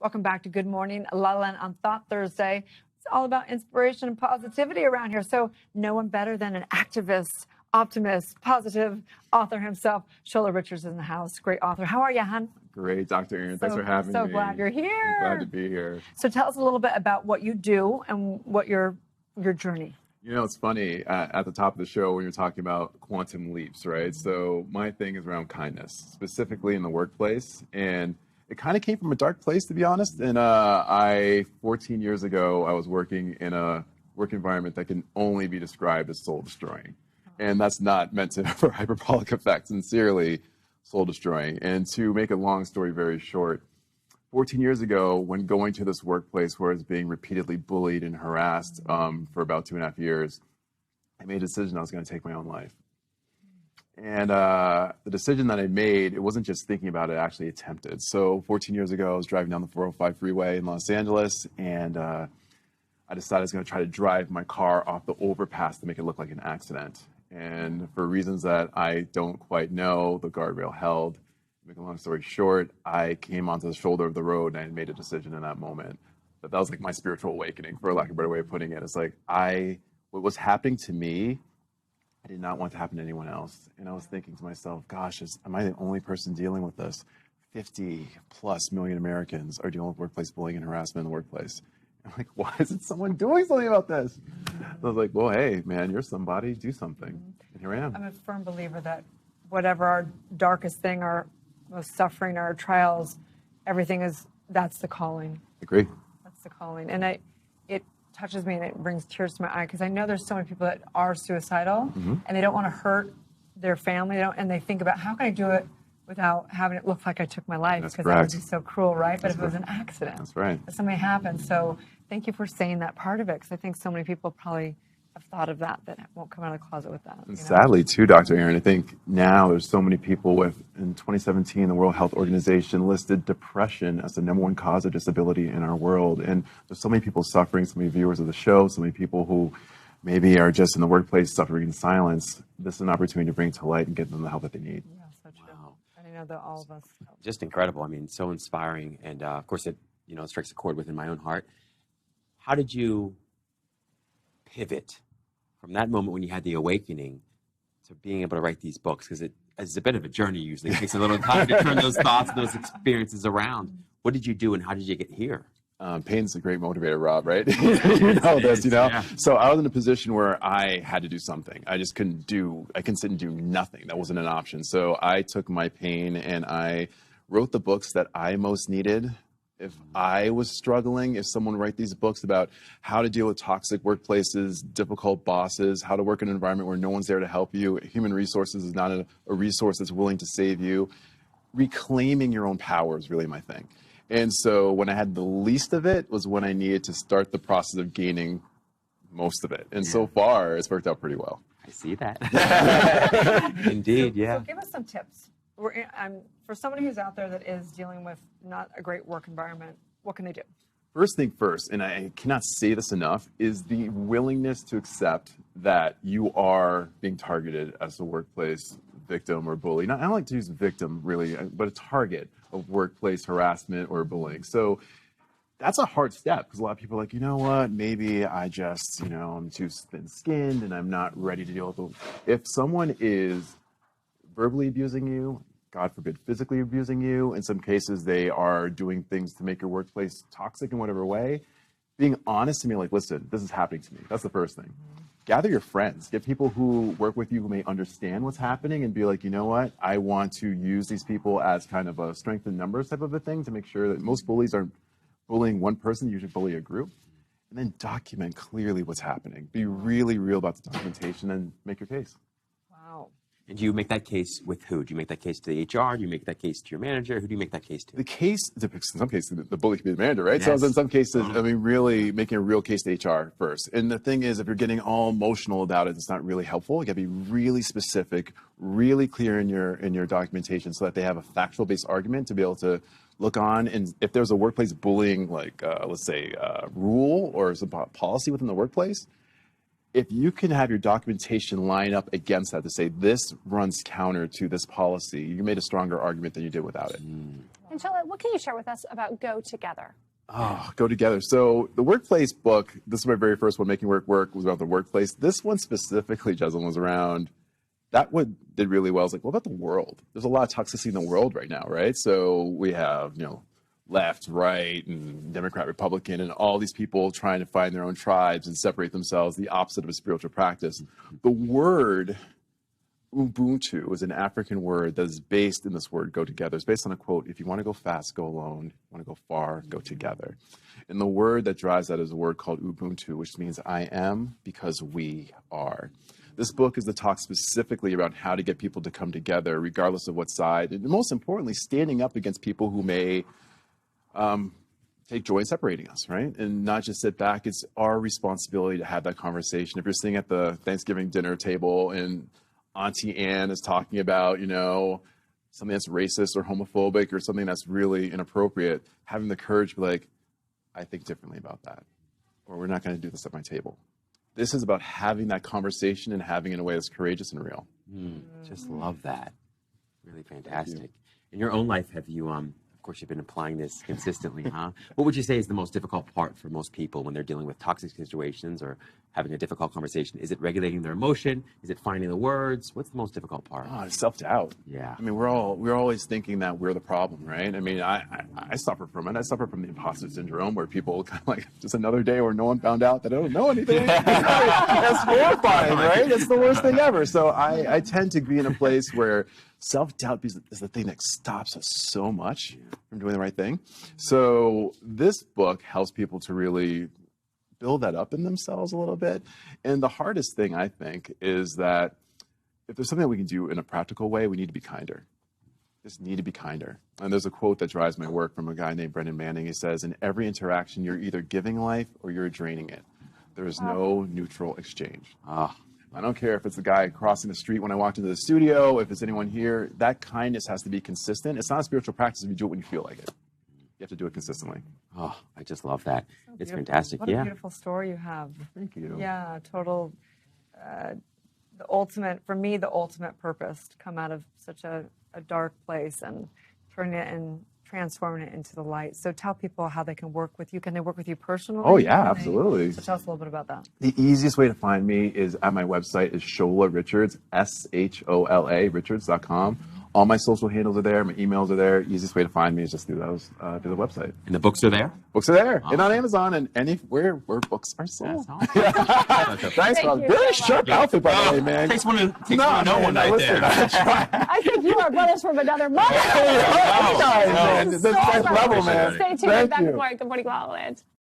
Welcome back to Good Morning, LaLa on Thought Thursday. It's all about inspiration and positivity around here. So no one better than an activist, optimist, positive author himself. Shola Richards is in the house. Great author. How are you, hon? Great, Dr. Aaron. Thanks for having me. So glad you're here. I'm glad to be here. So tell us a little bit about what you do and what your journey. You know, it's funny, at the top of the show when you're talking about quantum leaps, right? So my thing is around kindness, specifically in the workplace. And it kind of came from a dark place, to be honest. And 14 years ago, I was working in a work environment that can only be described as soul destroying. And that's not meant to for hyperbolic effect, sincerely soul destroying. And to make a long story very short, 14 years ago, when going to this workplace where I was being repeatedly bullied and harassed for about 2.5 years, I made a decision I was going to take my own life. And the decision that I made, it wasn't just thinking about it, I actually attempted. So 14 years ago, I was driving down the 405 freeway in Los Angeles, and I decided I was going to try to drive my car off the overpass to make it look like an accident. And for reasons that I don't quite know, the guardrail held. Make a long story short, I came onto the shoulder of the road and I made a decision in that moment. But that was like my spiritual awakening, for lack of a better way of putting it. It's like what was happening to me, I did not want to happen to anyone else. And I was thinking to myself, gosh, am I the only person dealing with this? 50+ million Americans are dealing with workplace bullying and harassment in the workplace. I'm like, why isn't someone doing something about this? I was like, well, hey, man, you're somebody, do something. And here I am. I'm a firm believer that whatever our darkest thing, our most suffering, our trials, that's the calling. Agree. That's the calling. And it touches me and it brings tears to my eye because I know there's so many people that are suicidal and they don't want to hurt their family. And they think about how can I do it without having it look like I took my life, because that would be so cruel, right? But if it was an accident, that's right. If something happened. So thank you for saying that part of it, because I think so many people probably have thought of that won't come out of the closet with that. And sadly, too, Dr. Aaron, I think now there's so many people in 2017, the World Health Organization listed depression as the #1 cause of disability in our world. And there's so many people suffering, so many viewers of the show, so many people who maybe are just in the workplace suffering in silence. This is an opportunity to bring to light and get them the help that they need. Yeah, so true. Wow. I know that all of us. Just incredible. I mean, so inspiring. And of course, it strikes a chord within my own heart. How did you pivot from that moment when you had the awakening to being able to write these books? Because it's a bit of a journey usually. It takes a little time to turn those thoughts and those experiences around. What did you do and how did you get here? Pain's a great motivator, Rob, right? You know this, you know? Yeah. So I was in a position where I had to do something. I just couldn't sit and do nothing. That wasn't an option. So I took my pain and I wrote the books that I most needed. If I was struggling, if someone write these books about how to deal with toxic workplaces, difficult bosses, how to work in an environment where no one's there to help you, human resources is not a resource that's willing to save you, reclaiming your own power is really my thing. And so when I had the least of it was when I needed to start the process of gaining most of it. And so far, it's worked out pretty well. I see that. Indeed, yeah. So give us some tips. For somebody who's out there that is dealing with not a great work environment, what can they do? First thing first, and I cannot say this enough, is the willingness to accept that you are being targeted as a workplace victim or bully. I don't like to use victim really, but a target of workplace harassment or bullying. So that's a hard step because a lot of people are like, you know what, maybe I just, I'm too thin-skinned and I'm not ready to deal with it. If someone is verbally abusing you, God forbid, physically abusing you, in some cases they are doing things to make your workplace toxic in whatever way, being honest to me, like, listen, this is happening to me. That's the first thing. Gather your friends. Get people who work with you who may understand what's happening and be like, you know what, I want to use these people as kind of a strength in numbers type of a thing to make sure that most bullies aren't bullying one person, you should bully a group. And then document clearly what's happening. Be really real about the documentation and make your case. Wow. And do you make that case with who? Do you make that case to the HR? Do you make that case to your manager? Who do you make that case to? The case, in some cases, the bully can be the manager, right? Yes. So in some cases, I mean, really making a real case to HR first. And the thing is, if you're getting all emotional about it, it's not really helpful. You gotta be really specific, really clear in your documentation so that they have a factual-based argument to be able to look on. And if there's a workplace bullying, like let's say rule or some policy within the workplace, if you can have your documentation line up against that to say this runs counter to this policy, you made a stronger argument than you did without it. And Shola, what can you share with us about Go Together? Oh, Go Together. So the workplace book, this is my very first one, Making Work Work, was about the workplace. This one specifically, Jesselyn, was around, that one did really well. I was like, what about the world? There's a lot of toxicity in the world right now, right? So we have, left, right, and Democrat, Republican, and all these people trying to find their own tribes and separate themselves, the opposite of a spiritual practice. The word Ubuntu is an African word that is based in this word go together. It's based on a quote, if you want to go fast, go alone. If you want to go far, go together. And the word that drives that is a word called Ubuntu, which means I am because we are. This book is the talk specifically about how to get people to come together, regardless of what side, and most importantly, standing up against people who may take joy in separating us, right? And not just sit back. It's our responsibility to have that conversation. If you're sitting at the Thanksgiving dinner table and Auntie Anne is talking about, something that's racist or homophobic or something that's really inappropriate, having the courage to be like, I think differently about that, or we're not going to do this at my table. This is about having that conversation and having it in a way that's courageous and real. Just love that. Really fantastic. In your own life, have you, of course, you've been applying this consistently, huh? What would you say is the most difficult part for most people when they're dealing with toxic situations or having a difficult conversation? Is it regulating their emotion? Is it finding the words? What's the most difficult part? Oh, it's self-doubt. Yeah. I mean, we're always thinking that we're the problem, right? I mean, I suffer from it. I suffer from the imposter syndrome where people kind of like, just another day where no one found out that I don't know anything. That's horrifying, right? That's the worst thing ever. So I tend to be in a place where self-doubt is the thing that stops us so much from doing the right thing. So this book helps people to really build that up in themselves a little bit. And the hardest thing, I think, is that if there's something that we can do in a practical way, we need to be kinder. Just need to be kinder. And there's a quote that drives my work from a guy named Brendan Manning. He says, in every interaction, you're either giving life or you're draining it. There is no neutral exchange. I don't care if it's the guy crossing the street when I walked into the studio, if it's anyone here, that kindness has to be consistent. It's not a spiritual practice if you do it when you feel like it. You have to do it consistently. Oh, I just love that. So It's beautiful. fantastic. What a beautiful story you have. Thank you. Yeah, total, the ultimate, for me, the ultimate purpose to come out of such a dark place and turn it and transforming it into the light. So tell people how they can work with you. Can they work with you personally? Oh, yeah, Can they- absolutely. So tell us a little bit about that. The easiest way to find me is at my website is Shola Richards, SHOLA, Richards.com. All my social handles are there. My emails are there. Easiest way to find me is just through those, through the website. And the books are there? Books are there and on Awesome. Amazon and anywhere where books are sold. That's awesome. Thanks, Thank Rob. you Very so sharp much. outfit, by the way, man. Takes one to know one right listen, there. I try. I think you are brothers from another mother. man. Thank you That's so next much. level, man. Stay tuned. Thank Back you. with more Good Morning LaLa Land.